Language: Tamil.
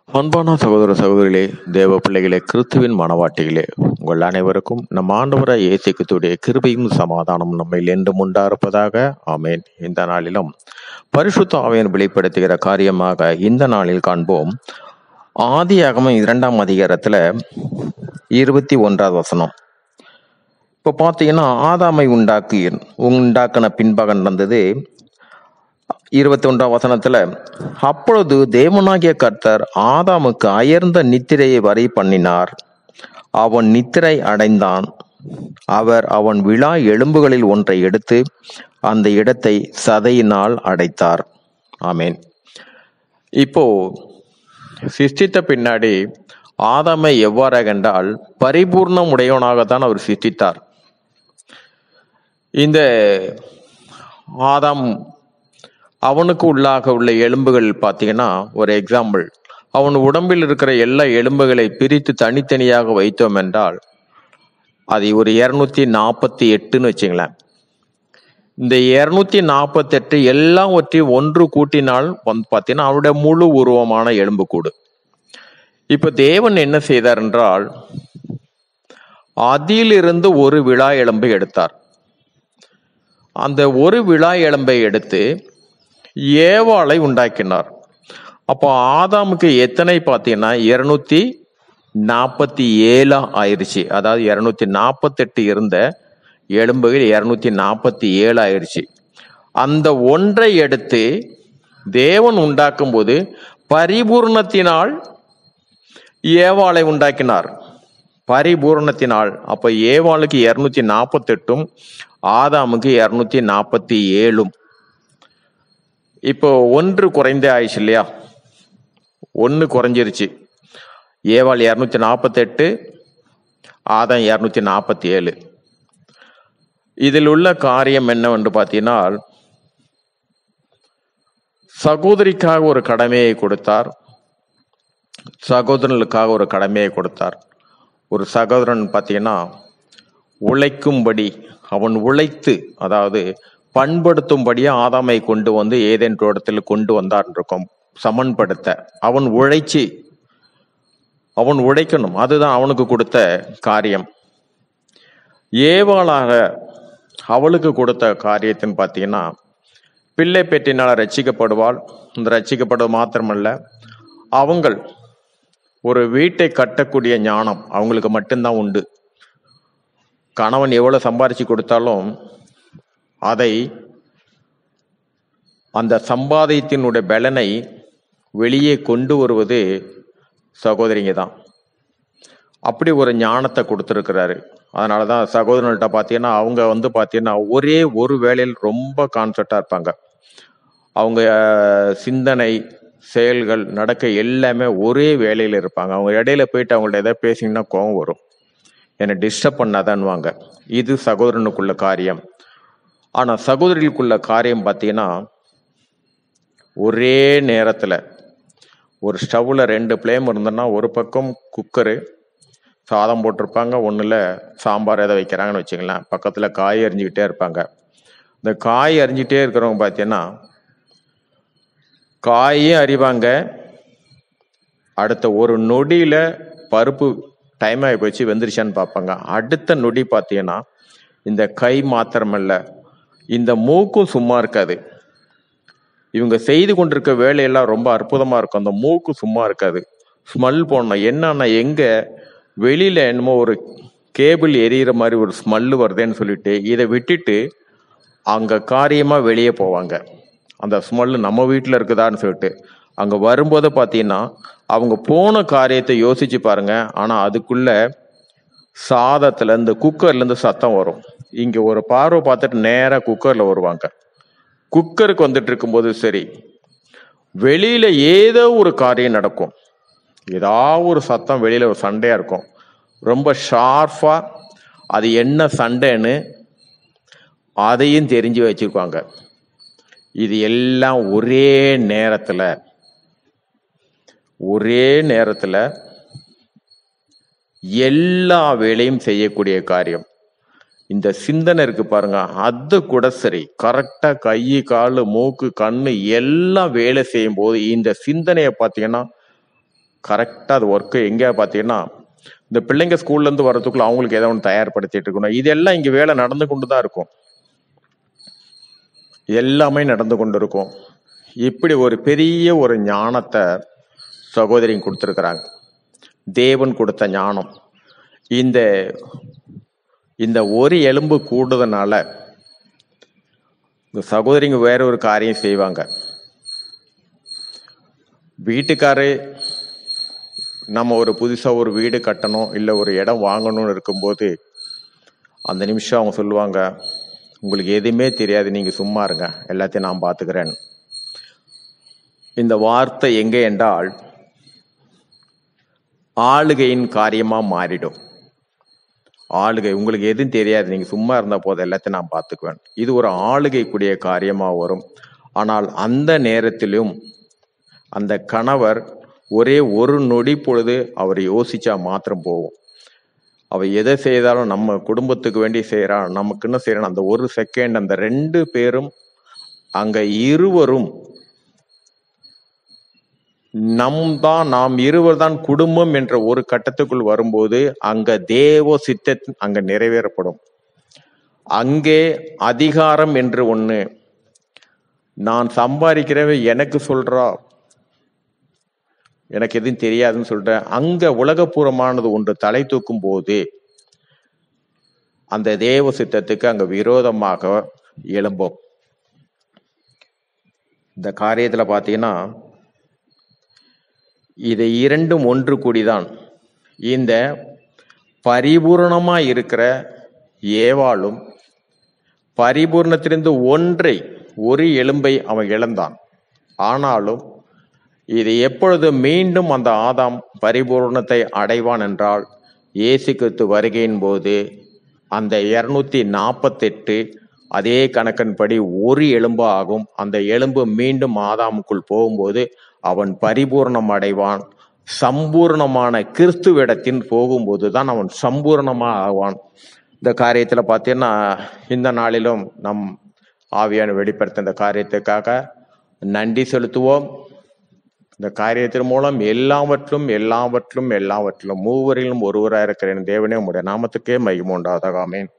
அன்பான சகோதர சகோதரிகளே, தேவ பிள்ளைகளே, கிறிஸ்துவின் மனவாட்டிகளே, உங்கள் அனைவருக்கும் நம் ஆண்டவராய் இயேசு கிறிஸ்துவுடைய கிருபையும் சமாதானம் நம்மில் என்றும் உண்டாயிருப்பதாக. ஆமேன். இந்த நாளிலும் பரிசுத்த ஆவியானவர் வெளிப்படுத்துகிற காரியமாக இந்த நாளில் காண்போம். ஆதியாகமம் 2ஆம் அதிகாரத்துல 21வது வசனம். இப்போ பார்த்தீங்கன்னா, ஆதாமை உண்டாக்கின பின்பாக நடந்தது 21ஆம் வசனத்துல, அப்பொழுது தேவனாகிய கர்த்தர் ஆதாமுக்கு அயர்ந்த நித்திரையை வரை பண்ணினார். அவன் நித்திரை அடைந்தான். அவர் அவன் விழா எலும்புகளில் ஒன்றை எடுத்து அந்த இடத்தை சதையினால் அடைத்தார். ஆமேன். இப்போ சிருஷ்டித்த பின்னாடி ஆதாமை எவ்வாறாக என்றால் பரிபூர்ணம் உடையவனாகத்தான் அவர் சிருஷ்டித்தார். இந்த ஆதாம் அவனுக்கு உள்ளாக உள்ள எலும்புகள் பார்த்தீங்கன்னா, ஒரு எக்ஸாம்பிள், அவன் உடம்பில் இருக்கிற எல்லா எலும்புகளை பிரித்து தனித்தனியாக வைத்தோம் என்றால் அது ஒரு 248ன்னு வச்சுங்களேன். இந்த 248 எல்லாவற்றையும் ஒன்று கூட்டினால் பார்த்தீங்கன்னா அவருடைய முழு உருவமான எலும்பு கூடு. இப்ப தேவன் என்ன செய்தார் என்றால், அதிலிருந்து ஒரு விழா எலும்பை எடுத்தார். அந்த ஒரு விழா எலும்பை எடுத்து ஏவாளை உண்டாக்கினார். அப்போ ஆதாமுக்கு எத்தனை பார்த்தீங்கன்னா 247 ஆயிடுச்சு. அதாவது 248 இருந்த எலும்புகள் 247 ஆயிடுச்சு. அந்த ஒன்றை எடுத்து தேவன் உண்டாக்கும் போது பரிபூர்ணத்தினால் ஏவாளை உண்டாக்கினார். பரிபூர்ணத்தினால். அப்ப ஏவாளுக்கு 248ம் ஆதாமுக்கு 247ம். இப்போ ஒன்று குறைந்தே ஆயிடுச்சு இல்லையா? ஒன்று குறைஞ்சிருச்சு. ஏவாள் 248, ஆதாம் 247. இதில் உள்ள காரியம் என்னவென்று பார்த்தீங்கன்னா, சகோதரிக்காக ஒரு கடமையை கொடுத்தார், சகோதரனுக்காக ஒரு கடமையை கொடுத்தார். ஒரு சகோதரன் பார்த்தீங்கன்னா உழைக்கும்படி, அவன் உழைத்து, அதாவது பண்படுத்தும்படியா ஆதாமை கொண்டு வந்து ஏதேன் தோட்டத்தில் கொண்டு வந்தார் இருக்கும் சமன்படுத்த. அவன் உழைக்கணும், அதுதான் அவனுக்கு கொடுத்த காரியம். ஏவாளாக அவளுக்கு கொடுத்த காரியத்தின்னு பார்த்தீங்கன்னா, பிள்ளை பெற்றினால ரட்சிக்கப்படுவாள். இந்த ரட்சிக்கப்படுவது மாத்திரமல்ல, அவங்கள் ஒரு வீட்டை கட்டக்கூடிய ஞானம் அவங்களுக்கு மட்டும்தான் உண்டு. கணவன் எவ்வளவு சம்பாரிச்சு கொடுத்தாலும் அதை, அந்த சம்பாதியத்தினுடைய பலனை வெளியே கொண்டு வருவது சகோதரிங்க தான். அப்படி ஒரு ஞானத்தை கொடுத்துருக்கிறாரு. அதனாலதான் சகோதரர்கள்ட்ட பார்த்தீங்கன்னா, அவங்க பார்த்தீங்கன்னா ஒரே ஒரு வேலையில் ரொம்ப கான்செப்டா இருப்பாங்க. அவங்க சிந்தனை செயல்கள் நடக்க எல்லாமே ஒரே வேலையில இருப்பாங்க. அவங்க இடையில போயிட்டு அவங்கள்ட்ட எதாவது பேசிங்கன்னா கோபம் வரும், என்னை டிஸ்டர்ப் பண்ணாதான்வாங்க. இது சகோதரனுக்குள்ள காரியம். ஆனா சகோதரிகளுக்குள்ள காரியம் பார்த்தீங்கன்னா, ஒரே நேரத்துல ஒரு ஸ்டவ்ல 2 ஃப்ளேம் இருந்ததுன்னா, ஒரு பக்கம் குக்கரு சாதம் போட்டிருப்பாங்க, ஒண்ணுல சாம்பார் எதை வைக்கிறாங்கன்னு வச்சுங்களேன், பக்கத்துல காய் அரிஞ்சுக்கிட்டே இருப்பாங்க. இந்த காய் அரிஞ்சிட்டே இருக்கிறவங்க பார்த்தீங்கன்னா காயும் அறிவாங்க, அடுத்த ஒரு நொடியில பருப்பு டைம் ஆகி போச்சு வெந்துருச்சான்னு பார்ப்பாங்க. அடுத்த நொடி பார்த்தீங்கன்னா இந்த கை மாத்திரமல்ல, இந்த மூக்கும் சும்மா இருக்காது. இவங்க செய்து கொண்டிருக்க வேலையெல்லாம் ரொம்ப அற்புதமா இருக்கும், அந்த மூக்கு சும்மா இருக்காது. ஸ்மெல் போடணும். என்னன்னா, எங்க வெளியில என்னமோ ஒரு கேபிள் எரியிற மாதிரி ஒரு ஸ்மெல்லு வருதுன்னு சொல்லிட்டு இதை விட்டுட்டு அங்க காரியமா வெளியே போவாங்க. அந்த ஸ்மெல்லு நம்ம வீட்டுல இருக்குதான்னு சொல்லிட்டு அங்க வரும்போது பார்த்தீங்கன்னா அவங்க போன காரியத்தை யோசிச்சு பாருங்க. ஆனா அதுக்குள்ள சாதத்துல இந்த குக்கர்ல இருந்து சத்தம் வரும். இங்க ஒரு பார்வை பார்த்துட்டு நேரா குக்கர்ல வருவாங்க. குக்கருக்கு வந்துட்டு இருக்கும்போது சரி, வெளியில ஏதோ ஒரு காரியம் நடக்கும், ஏதாவது ஒரு சத்தம், வெளியில ஒரு சண்டையா இருக்கும். ரொம்ப ஷார்ப்பா அது என்ன சண்டைன்னு அதையும் தெரிஞ்சு வச்சிருக்காங்க. இது எல்லாம் ஒரே நேரத்துல எல்லா வேலையும் செய்யக்கூடிய காரியம். இந்த சிந்தனை இருக்கு பாருங்க, அது கூட சரி, கரெக்டா கை காலு மூக்கு கண்ணு எல்லாம் வேலை செய்யும் போது இந்த சிந்தனையை பார்த்தீங்கன்னா கரெக்டாக அது ஒர்க்கு எங்கே பார்த்தீங்கன்னா, இந்த பிள்ளைங்க ஸ்கூல்லேருந்து வர்றதுக்குள்ள அவங்களுக்கு ஏதோ ஒன்று தயார்படுத்திட்டு இருக்கணும். இதெல்லாம் இங்கே வேலை நடந்து கொண்டு தான் இருக்கும். எல்லாமே நடந்து கொண்டு இருக்கும். இப்படி ஒரு பெரிய ஒரு ஞானத்தை சகோதரி கொடுத்துருக்குறாங்க. தேவன் கொடுத்த ஞானம். இந்த இந்த ஒரு எலும்பு கூடுதனால இந்த சகோதரிங்க வேற ஒரு காரியம் செய்வாங்க. வீட்டுக்காரு நம்ம ஒரு புதுசா ஒரு வீடு கட்டணும் இல்லை ஒரு இடம் வாங்கணும்னு இருக்கும்போது அந்த நிமிஷம் அவங்க சொல்லுவாங்க, உங்களுக்கு எதுவுமே தெரியாது, நீங்க சும்மா இருங்க, எல்லாத்தையும் நான் பார்த்துக்கிறேன். இந்த வார்த்தை எங்கே என்றால் ஆளுகையின் காரியமா மாறிடும். ஆளுகை, உங்களுக்கு எதுவும் தெரியாது, நீங்க சும்மா இருந்த போது எல்லாத்தையும் நான் பார்த்துக்குவேன். இது ஒரு ஆளுகைக்குரிய காரியமா வரும். ஆனால் அந்த நேரத்திலும் அந்த கணவர் ஒரே ஒரு நொடி பொழுது அவர் யோசிச்சா மாத்திரம் போகும். அவ எதை செய்தாலும் நம்ம குடும்பத்துக்கு வேண்டி செய்யறான், நமக்குன்னு செய்யறான். அந்த ஒரு செகண்ட் அந்த 2 பேரும் அங்க இருவரும் நாம் இருவர் தான் குடும்பம் என்ற ஒரு கட்டத்துக்குள் வரும்போது அங்க தேவ சித்தம் அங்க நிறைவேறப்படும். அங்கே அதிகாரம் என்று ஒண்ணு, நான் சம்பாதிக்கிறவ எனக்கு சொல்றா, எனக்கு எதுவும் தெரியாதுன்னு சொல்றேன், அங்க உலகபூர்வமானது ஒன்று தலை தூக்கும் போது அந்த தேவ சித்தத்துக்கு அங்க விரோதமாக எழும்பும். இந்த காரியத்துல பாத்தீங்கன்னா இதை இரண்டும் ஒன்று கூடிதான் இந்த பரிபூர்ணமா இருக்கிற ஏவாளும் பரிபூர்ணத்திலிருந்து ஒரு எலும்பை அவன் இழந்தான். ஆனாலும் இது எப்பொழுது மீண்டும் அந்த ஆதாம் பரிபூர்ணத்தை அடைவான் என்றால் இயேசு கிறிஸ்து வருகையின் போது அந்த 248 அதே கணக்கின்படி ஒரு எலும்பு ஆகும். அந்த எலும்பு மீண்டும் ஆதாமுக்குள் போகும்போது அவன் பரிபூர்ணம் அடைவான். சம்பூர்ணமான கிறிஸ்துவிடத்தின் போகும்போது தான் அவன் சம்பூர்ணமா ஆவான். இந்த காரியத்துல பார்த்தீங்கன்னா இந்த நாளிலும் நம் ஆவியான வெளிப்படுத்த இந்த காரியத்துக்காக நன்றி செலுத்துவோம். இந்த காரியத்தின் மூலம் எல்லாவற்றிலும் மூவரிலும் ஒருவராக இருக்கிற தேவனே உம்முடைய நாமத்துக்கே மகிமை உண்டாவதாக. ஆமென்.